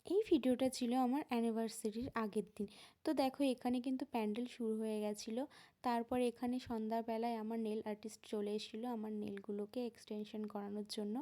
এই ভিডিওটা ছিল আমার অ্যানিভার্সারির আগের দিন। তো দেখো এখানে কিন্তু প্যান্ডেল শুরু হয়ে গেছিলো। তারপর এখানে সন্ধ্যাবেলায় আমার নেল আর্টিস্ট চলে এসেছিলো আমার নেলগুলোকে এক্সটেনশন করানোর জন্য।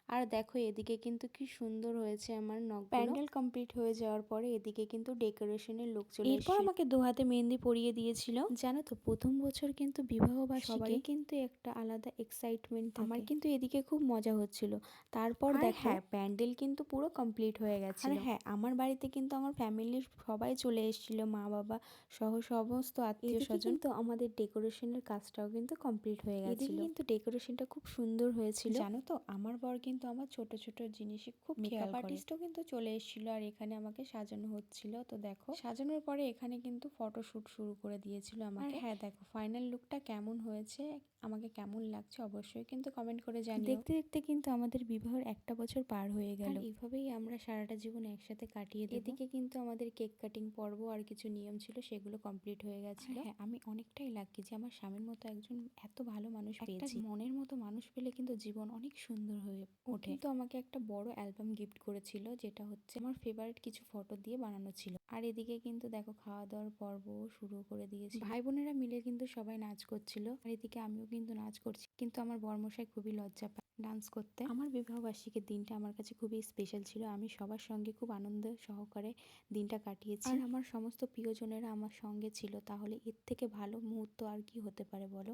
আর দেখো এদিকে কিন্তু কি সুন্দর হয়েছে আমার নখগুলো। প্যান্ডেল কমপ্লিট হয়ে যাওয়ার পরে এদিকে কিন্তু ডেকোরেশনের লোক চলে এসেছিল। এরপর আমাকে দু হাতে মেহেন্দি পরিয়ে দিয়েছিল। জানো তো প্রথম বছর কিন্তু বিবাহবার্ষিকী সবারই কিন্তু একটা আলাদা এক্সাইটমেন্ট থাকে। আমার কিন্তু এদিকে খুব মজা হচ্ছিল। তারপর দেখো হ্যাঁ প্যান্ডেল কিন্তু পুরো কমপ্লিট হয়ে গেছে। আর হ্যাঁ আমার বাড়িতে কিন্তু আমার ফ্যামিলির সবাই চলে এসেছিল, মা বাবা সহ সমস্ত আত্মীয় স্বজন। কিন্তু আমাদের ডেকোরেশনের কাজটাও কিন্তু কমপ্লিট হয়ে গেছিল। এদিকে কিন্তু ডেকোরেশনটা খুব সুন্দর হয়েছিল। জানো তো আমার বর কিন্তু আমার ছোট ছোট জিনিসে খুব মেকআপ আর্টিস্টও কিন্তু চলে এসেছিল আর এখানে আমাকে সাজানো হচ্ছিল। তো দেখো সাজানোর পরে এখানে কিন্তু ফটোশুট শুরু করে দিয়েছিল আমাকে। আর হ্যাঁ দেখো ফাইনাল লুকটা কেমন হয়েছে, আমাকে কেমন লাগছে অবশ্যই কিন্তু কমেন্ট করে জানিও। দেখতে দেখতে কিন্তু আমাদের বিবাহের একটা বছর পার হয়ে গেল। আর এইভাবেই আমরা সারাটা জীবন একসাথে কাটিয়ে দেব। এদিকে কিন্তু আমাদের কেক কাটিং পর্ব আর কিছু নিয়ম ছিল সেগুলো কমপ্লিট হয়ে গেছিল। হ্যাঁ আমি অনেকটাই লাকি যে আমার স্বামীর মতো একজন এত ভালো মানুষ পেয়েছি। মনের মতো মানুষ পেলে কিন্তু জীবন অনেক সুন্দর হয়ে ওঠে। কিন্তু আমাকে একটা বড় অ্যালবাম গিফট করেছিল, যেটা হচ্ছে আমার ফেভারিট কিছু ফটো দিয়ে বানানো ছিল। আর এদিকে কিন্তু দেখো খাওয়া দাওয়ার পর্ব শুরু করে দিয়েছে, ভাই বোনেরা মিলে কিন্তু সবাই নাচ করছিল। আর এদিকে আমিও কিন্তু নাচ করছি, কিন্তু আমার বরমশাই খুবই লজ্জা পায় ডান্স করতে। আমার বিবাহবার্ষিকীর দিনটা আমার কাছে খুবই স্পেশাল ছিল। আমি সবার সঙ্গে খুব আনন্দ সহকারে দিনটা কাটিয়েছি। আর আমার সমস্ত প্রিয়জনেরা আমার সঙ্গে ছিল, তাহলে এর থেকে ভালো মুহূর্ত আর কি হতে পারে বলো।